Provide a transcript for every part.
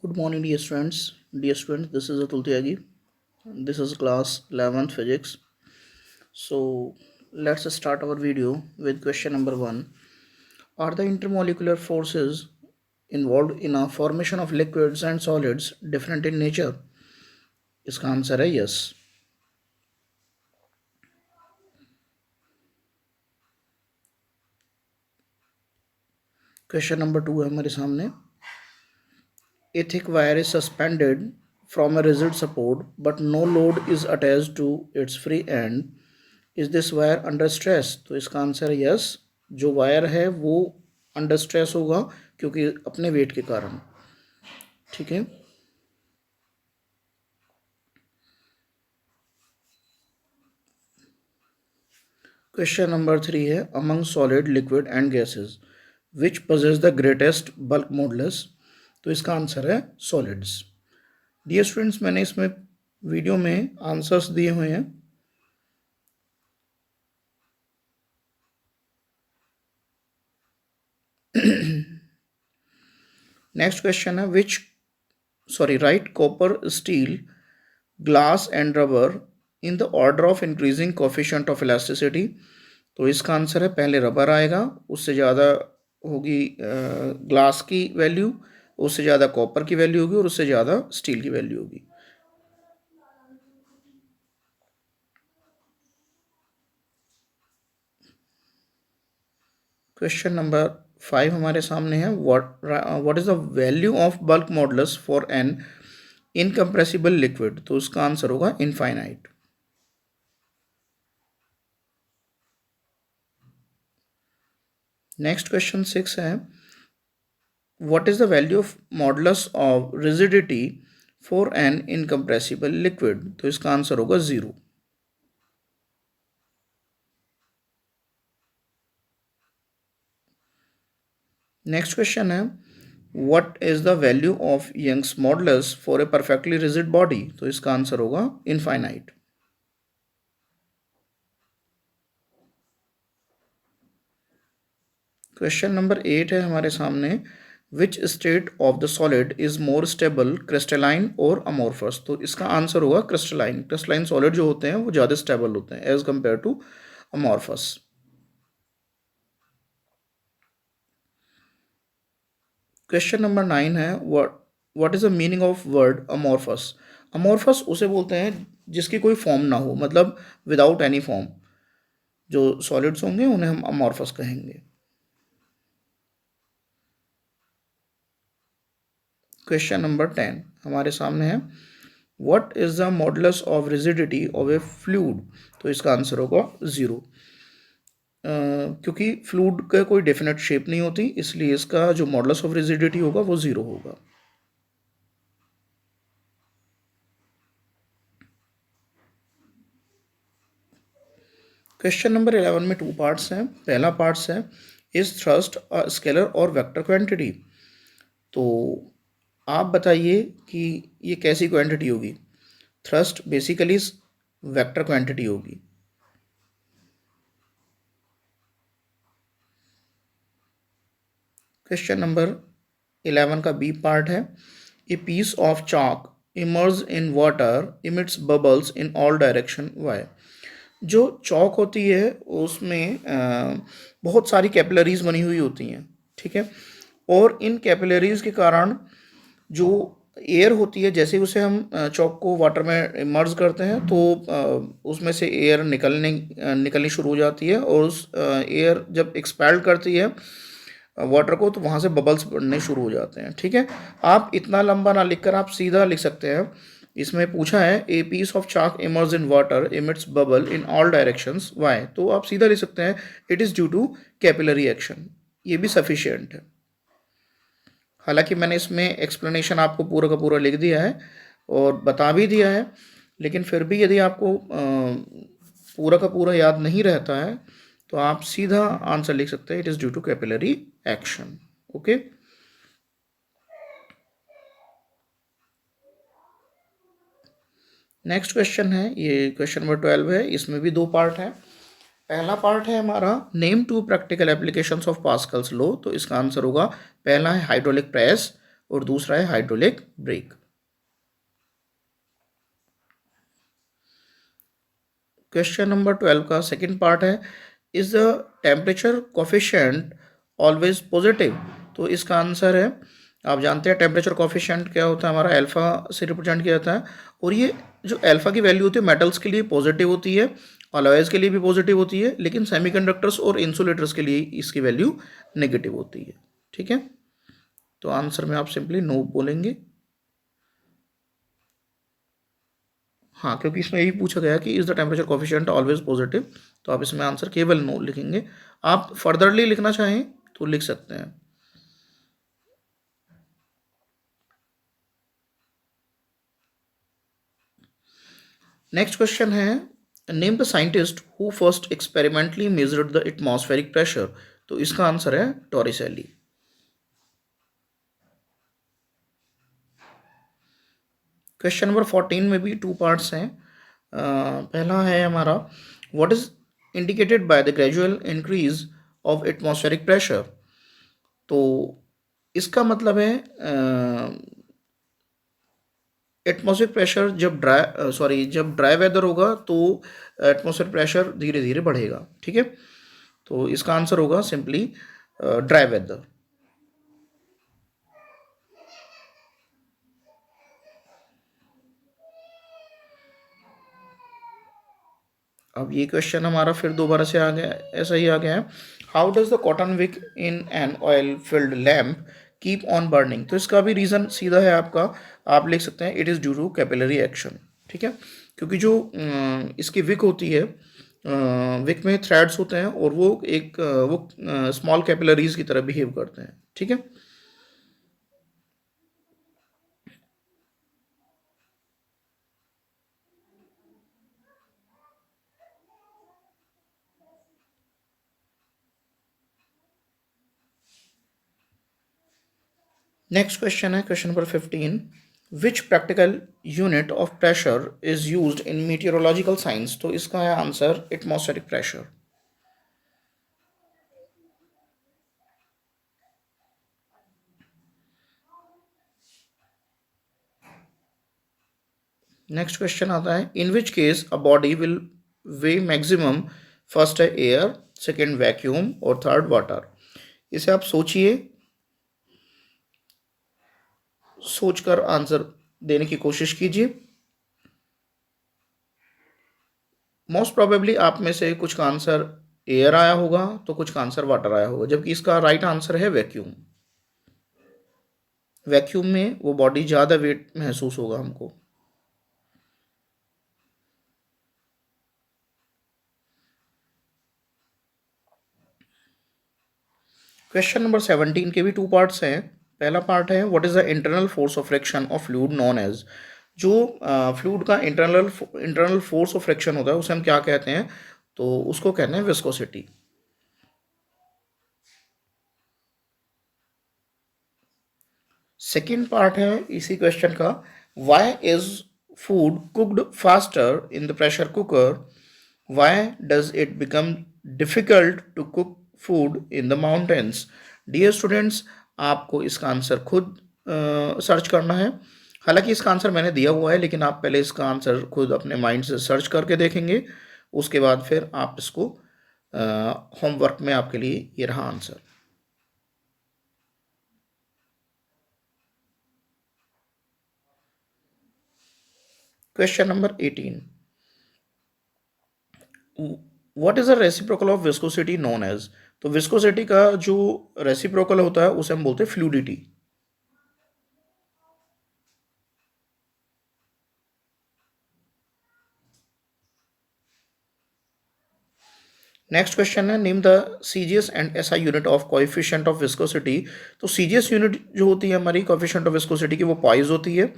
Good morning, dear students. Dear students, this is Atul Tyagi. This is class 11th physics. So let's start our video with question number 1. Are the intermolecular forces involved in a formation of liquids and solids different in nature? इसका answer है yes. Question number 2 है हमारे सामने. A thick wire is suspended from a rigid support but no load is attached to its free end. Is this wire under stress? तो इसका answer है yes. जो wire है वो अंडर स्ट्रेस होगा क्योंकि अपने वेट के कारण. ठीक है. क्वेश्चन नंबर 3 है among solid liquid and gases which possess the greatest bulk modulus. तो इसका आंसर है सॉलिड्स. डियर स्टूडेंट्स, मैंने इसमें वीडियो में आंसर्स दिए हुए हैं. नेक्स्ट क्वेश्चन है right copper, steel, glass and rubber in the order of increasing coefficient of elasticity. तो इसका आंसर है पहले रबर आएगा, उससे ज़्यादा होगी ग्लास की वैल्यू, उससे ज़्यादा कॉपर की वैल्यू होगी और उससे ज़्यादा स्टील की वैल्यू होगी. क्वेश्चन नंबर 5 हमारे सामने है what is the value of bulk modulus for an incompressible liquid. तो उसका आंसर होगा इनफाइनाइट. नेक्स्ट क्वेश्चन 6 है what is the value of modulus of rigidity for an incompressible liquid. तो इसका आंसर होगा 0. नेक्स्ट क्वेश्चन है what is the value of young's modulus for a perfectly rigid body. तो इसका answer होगा infinite. Question number 8 है हमारे सामने which state of the solid is more stable, crystalline और अमोर्फस. तो इसका आंसर होगा क्रिस्टलाइन. क्रिस्टलाइन सॉलिड जो होते हैं वो ज़्यादा स्टेबल होते हैं as compared to amorphous. Question number 9 है what is the meaning of word amorphous. Amorphous उसे बोलते हैं जिसकी कोई फॉर्म ना हो, मतलब विदाउट एनी फॉर्म. जो सॉलिड्स होंगे उन्हें हम अमोर्फस कहेंगे. क्वेश्चन नंबर 10 हमारे सामने है what is the modulus of rigidity of A fluid. तो इसका आंसर होगा 0. क्योंकि फ्लूइड का कोई डेफिनेट शेप नहीं होती, इसलिए इसका जो मॉडुलस ऑफ रिजिडिटी होगा वो 0 होगा. क्वेश्चन नंबर 11 में 2 पार्ट्स हैं. पहला पार्ट्स है इज थ्रस्ट अ स्केलर और वेक्टर क्वांटिटी. तो आप बताइए कि ये कैसी क्वांटिटी होगी. थ्रस्ट बेसिकली वेक्टर क्वांटिटी होगी. क्वेश्चन नंबर 11 का बी पार्ट है a piece of chalk immerse in water emits bubbles in all direction why. जो चौक होती है उसमें बहुत सारी कैपिलरीज बनी हुई होती हैं. ठीक है. और इन कैपिलरीज के कारण जो एयर होती है, जैसे उसे हम चौक को वाटर में इमर्ज करते हैं तो उसमें से एयर निकलनी शुरू हो जाती है और उस एयर जब एक्सपेल्ड करती है वाटर को तो वहाँ से बबल्स बनने शुरू हो जाते हैं. ठीक है. आप इतना लंबा ना लिखकर आप सीधा लिख सकते हैं. इसमें पूछा है a piece of chalk immerse in water emits bubble in all directions why. तो आप सीधा लिख सकते हैं it is due to capillary action. ये भी सफिशिएंट है. हालांकि मैंने इसमें एक्सप्लेनेशन आपको पूरा का पूरा लिख दिया है और बता भी दिया है, लेकिन फिर भी यदि आपको पूरा का पूरा याद नहीं रहता है तो आप सीधा आंसर लिख सकते हैं it is due to capillary action. Okay. Next question है, ये क्वेश्चन नंबर 12 है. इसमें भी 2 पार्ट है. पहला पार्ट है हमारा name 2 practical applications of pascal's law. तो इसका आंसर होगा पहला है हाइड्रोलिक प्रेस और दूसरा है हाइड्रोलिक ब्रेक। क्वेश्चन नंबर 12 का सेकंड पार्ट है, is the temperature coefficient always positive? तो इसका आंसर है, आप जानते हैं टेम्परेचर कोफिशिएंट क्या होता है, हमारा अल्फा से रिप्रेजेंट किया जाता है, और ये जो अल्फा की वैल्यू होती है मेटल्स के लिए पॉजिटिव होती है, अलॉयज के लिए भी पॉजिटिव होती है, लेकिन सेमीकंडक्टर्स और इंसुलेटर्स के लिए इसकी वैल्यू नेगेटिव होती है। ठीक है, तो आंसर में आप सिंपली नो बोलेंगे। हाँ, क्योंकि इसमें यही पूछा गया कि is the temperature coefficient always positive, तो आप इसमें आंसर केवल नो लिखेंगे। आप फर्दरली लिखना चाहें तो लिख सकते हैं। नेक्स्ट क्वेश्चन है, name the scientist who first experimentally measured the atmospheric pressure? तो इसका आंसर है टॉरिसेली। क्वेश्चन नंबर 14 में भी टू पार्ट्स हैं। पहला है हमारा, what is indicated by the gradual increase of atmospheric pressure? तो इसका मतलब है एटमॉस्फेरिक प्रेशर जब ड्राई वेदर होगा तो एटमॉस्फेरिक प्रेशर धीरे धीरे बढ़ेगा। ठीक है, तो इसका आंसर होगा सिंपली ड्राई वेदर। अब ये क्वेश्चन हमारा फिर दोबारा से आ गया, ऐसा ही आ गया है, how does the cotton wick in an oil filled lamp keep on burning? तो इसका भी रीज़न सीधा है आपका, आप लिख सकते हैं it is due to capillary action. ठीक है, क्योंकि जो इसकी विक होती है, विक में थ्रेड्स होते हैं और वो स्मॉल कैपिलरीज की तरह बिहेव करते हैं। ठीक है, नेक्स्ट क्वेश्चन है question number 15, which practical unit of pressure is used in meteorological science? तो इसका है answer atmospheric pressure. Next question आता है, in which case a body will weigh maximum? First है एयर, सेकेंड वैक्यूम और third water. इसे आप सोचिए, सोचकर आंसर देने की कोशिश कीजिए। मोस्ट प्रोबेबली आप में से कुछ का आंसर एयर आया होगा तो कुछ का आंसर वाटर आया होगा, जबकि इसका राइट आंसर है वैक्यूम। वैक्यूम में वो बॉडी ज़्यादा वेट महसूस होगा हमको। क्वेश्चन नंबर 17 के भी टू पार्ट्स हैं। पहला पार्ट है, what is the internal force of friction of fluid known as? जो फ्लूइड का इंटरनल फोर्स ऑफ फ्रिक्शन होता है उसे हम क्या कहते हैं? तो उसको कहते हैं विस्कोसिटी। सेकेंड पार्ट है इसी क्वेश्चन का, why is food cooked faster in the pressure cooker? Why does it become difficult to cook food in the mountains? Dear students, आपको इसका आंसर खुद सर्च करना है। हालांकि इसका आंसर मैंने दिया हुआ है, लेकिन आप पहले इसका आंसर खुद अपने माइंड से सर्च करके देखेंगे, उसके बाद फिर आप इसको होमवर्क में आपके लिए ये रहा answer. Question number 18, what is the reciprocal of viscosity known as? तो विस्कोसिटी का जो रेसिप्रोकल होता है उसे हम बोलते हैं फ्लूडिटी। नेक्स्ट क्वेश्चन है, name the CGS and SI unit of coefficient of viscosity? तो सीजीएस यूनिट जो होती है हमारी कोएफिशिएंट ऑफ विस्कोसिटी की, वो पॉइज होती है,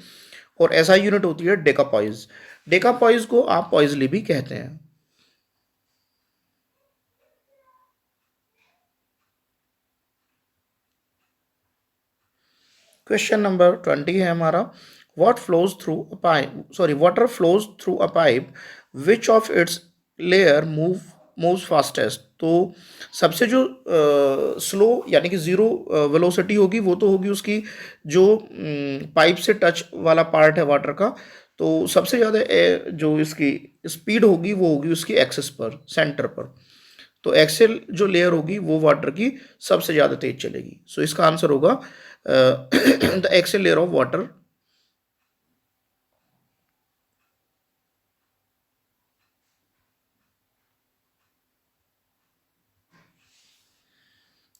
और एसआई यूनिट होती है डेकापॉइज। डेकापॉइज को आप पॉइजली भी कहते हैं। क्वेश्चन नंबर 20 है हमारा, what flows through a pipe, sorry water flows through a pipe, which of its layer move moves fastest, तो सबसे जो स्लो यानी कि ज़ीरो वेलोसिटी होगी वो तो होगी उसकी जो पाइप से टच वाला पार्ट है वाटर का, तो सबसे ज़्यादा जो इसकी स्पीड होगी वो होगी उसकी एक्सेस पर, सेंटर पर। तो एक्सेल जो लेयर होगी वो वाटर की सबसे ज़्यादा तेज चलेगी। सो इसका आंसर होगा the excel layer of water.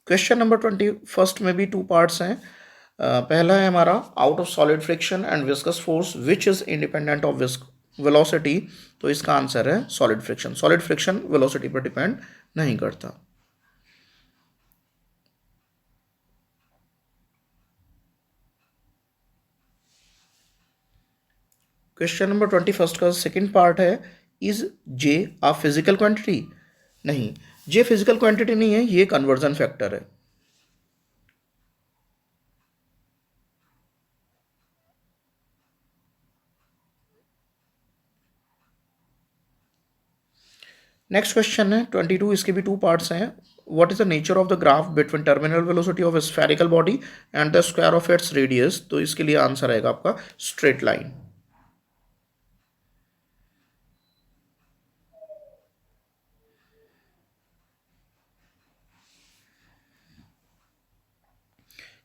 Question number 21 में भी टू पार्ट्स हैं। पहला है हमारा, out of solid friction and viscous force which is independent of velocity. तो इसका आंसर है solid friction. Solid friction velocity पर डिपेंड नहीं करता। क्वेश्चन नंबर 21 का सेकंड पार्ट है, is J a physical quantity. नहीं, जे फिजिकल क्वांटिटी नहीं है, ये कन्वर्जन फैक्टर है। नेक्स्ट क्वेश्चन है 22, इसके भी टू पार्ट्स हैं। What is the nature of the graph between terminal velocity of spherical body and the square of its radius. तो इसके लिए आंसर आएगा आपका स्ट्रेट लाइन।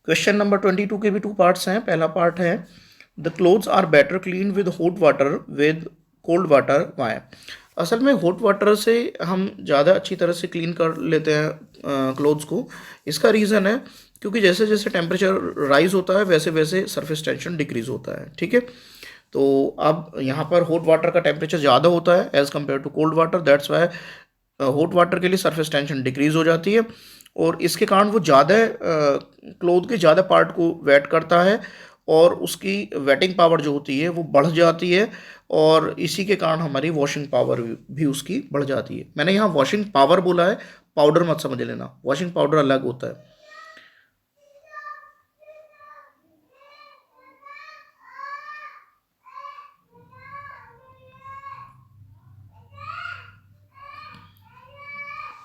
क्वेश्चन नंबर 22 के भी टू पार्ट्स हैं। पहला पार्ट है, the clothes are better clean with hot water with cold water why. असल में हॉट वाटर से हम ज़्यादा अच्छी तरह से क्लीन कर लेते हैं क्लोथ्स को। इसका रीज़न है क्योंकि जैसे जैसे टेम्परेचर राइज होता है वैसे वैसे सरफेस टेंशन डिक्रीज होता है। ठीक है, तो अब यहाँ पर हॉट वाटर का टेम्परेचर ज़्यादा होता है as compare to cold water, that's why hot water के लिए सरफेस टेंशन डिक्रीज हो जाती है और इसके कारण वो ज़्यादा क्लोथ के ज़्यादा पार्ट को वेट करता है और उसकी वेटिंग पावर जो होती है वो बढ़ जाती है और इसी के कारण हमारी वॉशिंग पावर भी उसकी बढ़ जाती है। मैंने यहाँ वॉशिंग पावर बोला है, पाउडर मत समझ लेना, वॉशिंग पाउडर अलग होता है।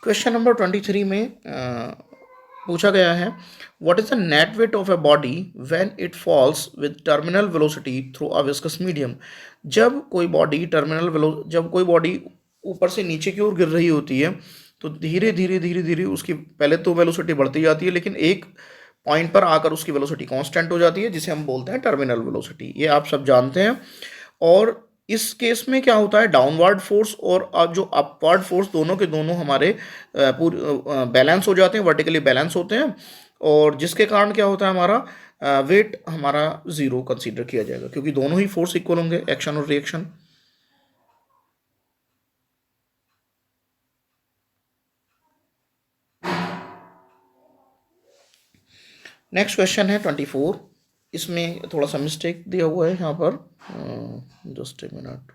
क्वेश्चन नंबर 23 में पूछा गया है, what is the net weight of a body when it falls with terminal velocity through a viscous medium. जब कोई बॉडी ऊपर से नीचे की ओर गिर रही होती है तो धीरे धीरे धीरे धीरे उसकी पहले तो वेलोसिटी बढ़ती जाती है लेकिन एक पॉइंट पर आकर उसकी वेलोसिटी कांस्टेंट हो जाती है जिसे हम बोलते हैं टर्मिनल वेलोसिटी। ये आप सब जानते हैं। और इस केस में क्या होता है, डाउनवर्ड फोर्स और अब जो अपवर्ड फोर्स दोनों के दोनों हमारे पूरे बैलेंस हो जाते हैं, वर्टिकली बैलेंस होते हैं और जिसके कारण क्या होता है, हमारा वेट हमारा ज़ीरो कंसीडर किया जाएगा क्योंकि दोनों ही फोर्स इक्वल होंगे, एक्शन और रिएक्शन। नेक्स्ट क्वेश्चन है 24, इसमें थोड़ा सा मिस्टेक दिया हुआ है यहाँ पर, जस्ट ए मिनट।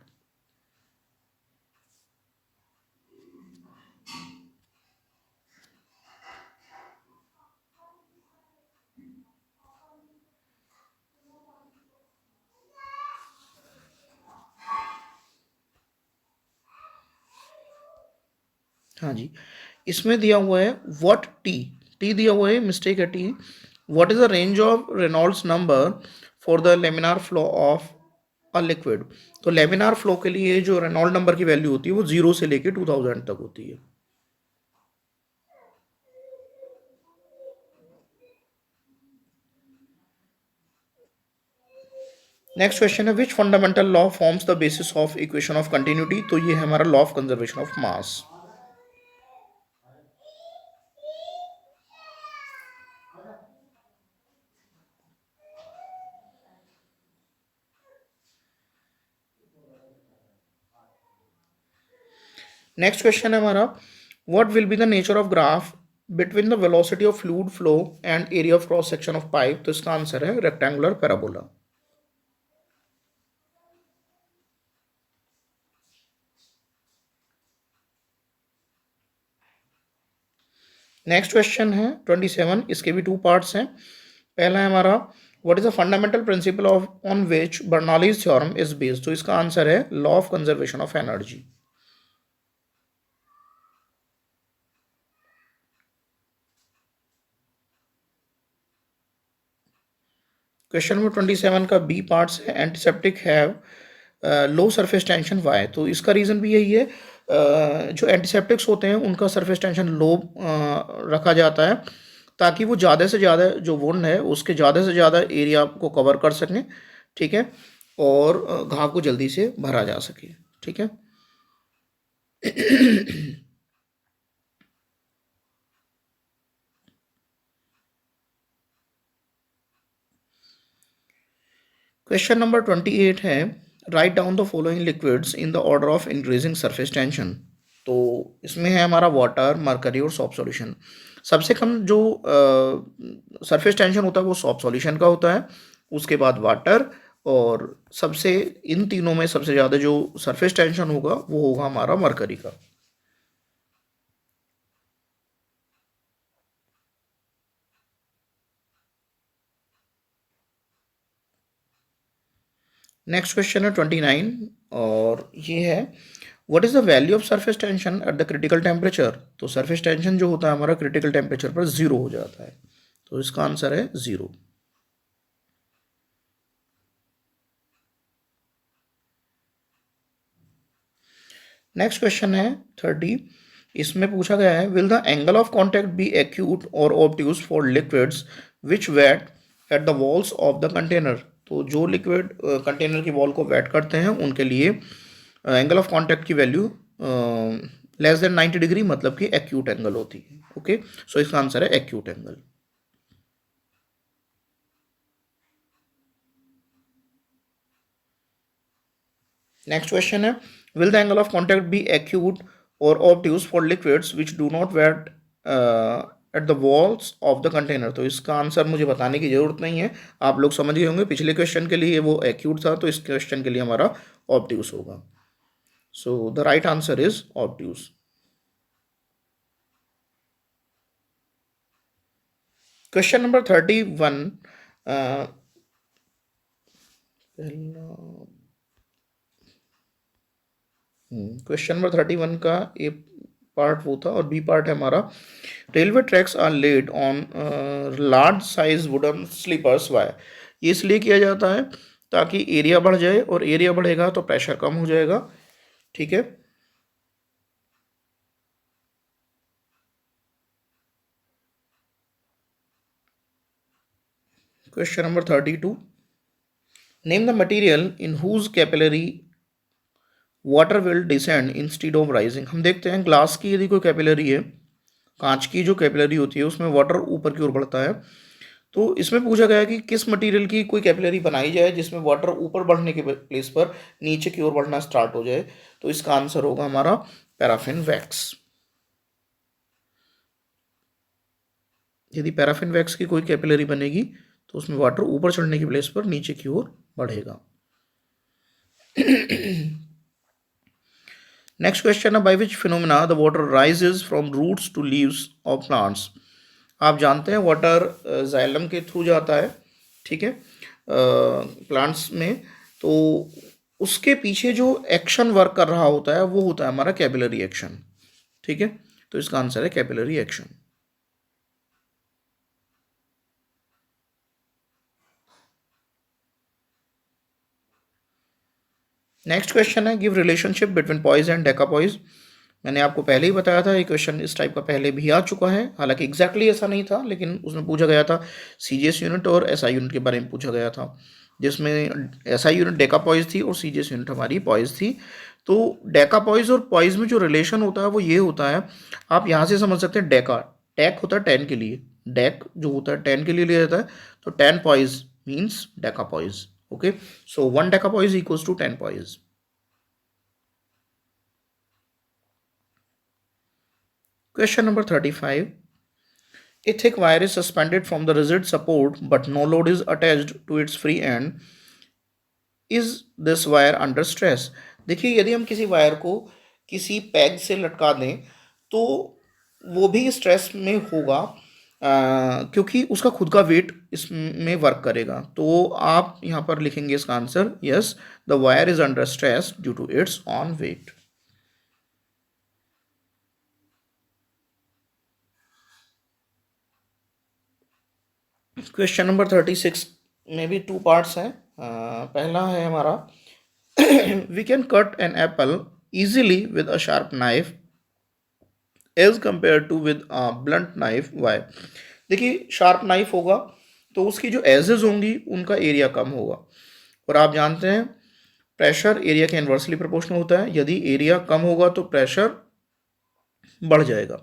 हाँ जी, इसमें दिया हुआ है व्हाट टी, टी दिया हुआ है, मिस्टेक है T. What is the range of Reynolds number for the laminar flow of a liquid. तो लेमिनार फ्लो के लिए जो रेनॉल्ड नंबर की वैल्यू होती है वो 0 से लेके 2000 तक होती है। नेक्स्ट क्वेश्चन है, which fundamental law forms the basis of equation of continuity. तो ये है हमारा law of conservation of mass. Next question है हमारा, what will be the nature of graph between the velocity of fluid flow and area of cross section of pipe. तो इसका answer है rectangular parabola. Next question है 27, इसके भी two parts हैं। पहला है हमारा, what is the fundamental principle of on which Bernoulli's theorem is based. तो इसका आंसर है law of conservation of energy. Question number 27 का बी पार्ट्स है antiseptic have low surface tension why. तो इसका रीज़न भी यही है, जो एंटीसेप्टिक्स होते हैं उनका सरफेस टेंशन लो रखा जाता है ताकि वो ज़्यादा से ज़्यादा जो वुंड है उसके ज़्यादा से ज़्यादा एरिया को कवर कर सकें, ठीक है, और घाव को जल्दी से भरा जा सके, ठीक है। क्वेश्चन नंबर 28 है write down the following liquids in the order of increasing surface tension. तो इसमें है हमारा वाटर, मरकरी और सॉफ्ट सॉल्यूशन। सबसे कम जो सरफेस टेंशन होता है वो सॉफ्ट सॉल्यूशन का होता है, उसके बाद वाटर, और सबसे इन तीनों में सबसे ज़्यादा जो सरफेस टेंशन होगा वो होगा हमारा मरकरी का। नेक्स्ट क्वेश्चन है 29, और ये है what is the value of surface tension at the critical temperature. तो सरफेस टेंशन जो होता है हमारा क्रिटिकल टेम्परेचर पर ज़ीरो हो जाता है, तो इसका आंसर है ज़ीरो। नेक्स्ट क्वेश्चन है 30, इसमें पूछा गया है will the angle of contact be acute और obtuse for liquids which wet at the walls of the container. तो जो लिक्विड कंटेनर की वॉल को वेट करते हैं उनके लिए एंगल ऑफ कॉन्टैक्ट की वैल्यू लेस देन 90 डिग्री मतलब कि एक्यूट एंगल होती है। ओके, सो इसका आंसर है एक्यूट एंगल। नेक्स्ट क्वेश्चन है will the angle of contact be acute और obtuse for liquids which do not wet at the walls of the container. तो इसका आंसर मुझे बताने की जरूरत नहीं है, आप लोग समझ गए होंगे। पिछले क्वेश्चन के लिए वो एक्यूट था, तो इस क्वेश्चन के लिए हमारा ऑब्ट्यूज होगा। So the right answer is obtuse. Question number 31, question number 31 का ए पार्ट वो था और बी पार्ट है हमारा railway tracks are laid on large size wooden sleepers why. ये इसलिए किया जाता है ताकि एरिया बढ़ जाए, और एरिया बढ़ेगा तो प्रेशर कम हो जाएगा, ठीक है। Question number 32, name the material in whose capillary water will descend instead of rising. हम देखते हैं ग्लास की यदि कोई कैपिलरी है, कांच की जो कैपिलरी होती है उसमें वाटर ऊपर की ओर बढ़ता है। तो इसमें पूछा गया है कि किस मटेरियल की कोई कैपिलरी बनाई जाए जिसमें वाटर ऊपर बढ़ने के प्लेस पर नीचे की ओर बढ़ना स्टार्ट हो जाए। तो इसका आंसर होगा हमारा पैराफिन वैक्स। यदि पैराफिन वैक्स की कोई कैपिलरी बनेगी तो उसमें वाटर ऊपर चढ़ने की प्लेस पर नीचे की ओर बढ़ेगा। नेक्स्ट क्वेश्चन है by which phenomena the water rises from roots to leaves of plants. आप जानते हैं वाटर जाइलम के थ्रू जाता है, ठीक है, प्लांट्स में। तो उसके पीछे जो एक्शन वर्क कर रहा होता है वो होता है हमारा कैपिलरी एक्शन, ठीक है। तो इसका आंसर है कैपिलरी एक्शन। नेक्स्ट क्वेश्चन है give relationship between poise and decapoise. मैंने आपको पहले ही बताया था ये क्वेश्चन इस टाइप का पहले भी आ चुका है, हालांकि एग्जैक्टली ऐसा नहीं था, लेकिन उसमें पूछा गया था सीजीएस यूनिट और एसआई यूनिट के बारे में पूछा गया था, जिसमें एसआई यूनिट डेकापॉइज थी और सीजीएस यूनिट हमारी पॉइज थी। तो डेकापॉइज और पॉइज में जो रिलेशन होता है वो ये होता है, आप यहाँ से समझ सकते हैं डेका, डेक होता है 10 के लिए, डेक जो होता है 10 के लिए लिया जाता है, तो 10 poise means डेकापॉइज। Okay, so 1 decapoise equals to 10 poise. Question number 35. A thick wire is suspended from the rigid support but no load is attached to its free end. Is this wire under stress? देखिए यदि हम किसी wire को किसी peg से लटका दें तो वो भी स्ट्रेस में होगा, क्योंकि उसका खुद का वेट इसमें वर्क करेगा। तो आप यहाँ पर लिखेंगे इसका answer yes, the wire is under stress due to its own weight. Question number 36, में भी टू पार्ट्स हैं। पहला है हमारा we can cut an apple easily with a sharp knife as compared to with a blunt knife. Why? देखिए sharp knife होगा तो उसकी जो एजेस होंगी उनका एरिया कम होगा, और आप जानते हैं प्रेशर एरिया के इन्वर्सली प्रोपोर्शनल होता है। यदि एरिया कम होगा तो प्रेशर बढ़ जाएगा।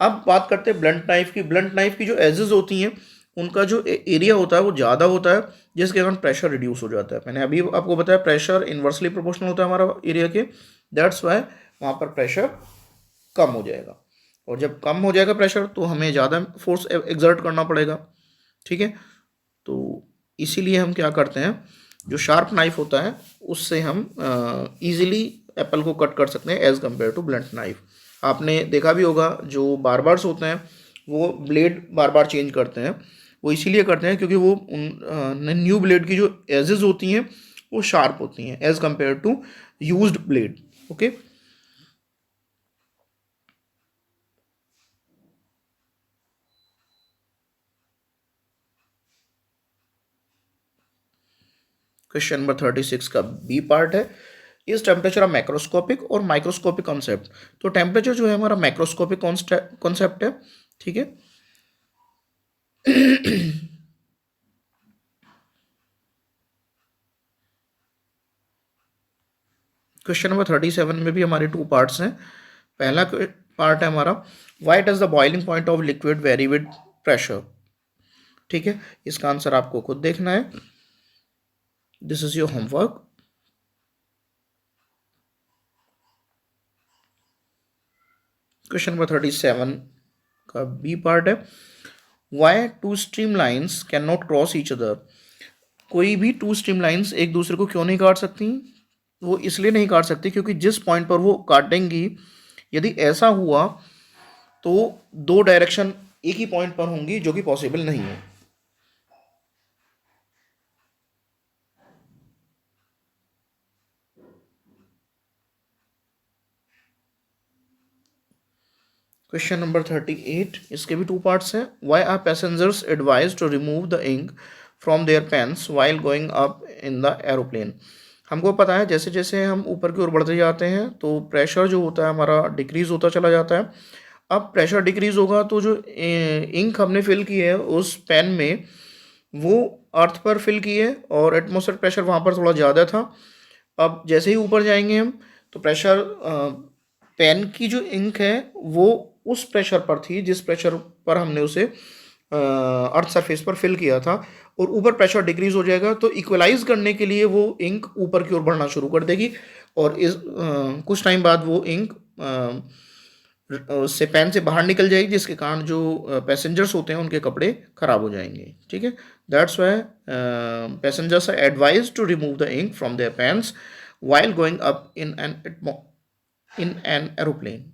अब बात करते हैं ब्लंट नाइफ की। ब्लंट नाइफ की जो एजेस होती हैं उनका जो एरिया होता है वो ज़्यादा होता है, जिसके कारण प्रेशर रिड्यूस हो जाता है। मैंने अभी आपको बताया प्रेशर इन्वर्सली प्रोपोर्शनल होता है हमारा एरिया के, दैट्स वाई वहाँ पर प्रेशर कम हो जाएगा। और जब कम हो जाएगा प्रेशर तो हमें ज़्यादा फोर्स एक्सर्ट करना पड़ेगा, ठीक है। तो इसीलिए हम क्या करते हैं, जो शार्प नाइफ होता है उससे हम इजीली एप्पल को कट कर सकते हैं as compare to blunt knife. आपने देखा भी होगा जो बार्बर्स होते हैं वो ब्लेड बार बार चेंज करते हैं, वो इसीलिए करते हैं क्योंकि वो उन न्यू ब्लेड की जो एजेस होती हैं वो शार्प होती हैं as compare to used blade. Okay, question number 36 का बी पार्ट है, इस टेम्परेचर ऑफ मैक्रोस्कोपिक और माइक्रोस्कोपिक कॉन्सेप्ट। तो टेम्परेचर जो है हमारा मैक्रोस्कोपिक कॉन्सेप्ट है, ठीक है। क्वेश्चन नंबर 37 में भी हमारे टू पार्ट्स हैं। पहला पार्ट है हमारा why does the boiling point of liquid vary with pressure, ठीक है। इसका आंसर आपको खुद देखना है, this is your homework. Question number 37 का बी पार्ट है why two streamlines cannot cross each other. कोई भी टू स्ट्रीम लाइन्स एक दूसरे को क्यों नहीं काट सकती? वो इसलिए नहीं काट सकती क्योंकि जिस पॉइंट पर वो काटेंगी, यदि ऐसा हुआ तो दो डायरेक्शन एक ही पॉइंट पर होंगी जो कि पॉसिबल नहीं है। क्वेश्चन नंबर 38, इसके भी टू पार्ट्स हैं। Why are passengers advise to remove the ink from their pens while going up in the aeroplane. हमको पता है जैसे जैसे हम ऊपर की ओर बढ़ते जाते हैं तो प्रेशर जो होता है हमारा डिक्रीज होता चला जाता है। अब प्रेशर डिक्रीज होगा तो जो इंक हमने फिल की है उस पेन में वो अर्थ पर फिल की है और एटमॉस्फेयर प्रेशर वहाँ पर थोड़ा ज़्यादा था। अब जैसे ही ऊपर जाएंगे हम तो प्रेशर पेन की जो इंक है वो उस प्रेशर पर थी जिस प्रेशर पर हमने उसे अर्थ सरफेस पर फिल किया था, और ऊपर प्रेशर डिक्रीज हो जाएगा तो इक्वलाइज करने के लिए वो इंक ऊपर की ओर बढ़ना शुरू कर देगी, और इस कुछ टाइम बाद वो इंक उससे पेन से बाहर निकल जाएगी, जिसके कारण जो पैसेंजर्स होते हैं उनके कपड़े खराब हो जाएंगे, ठीक है। That's why passengers are advise to remove the ink from their pens while going up in an aeroplane.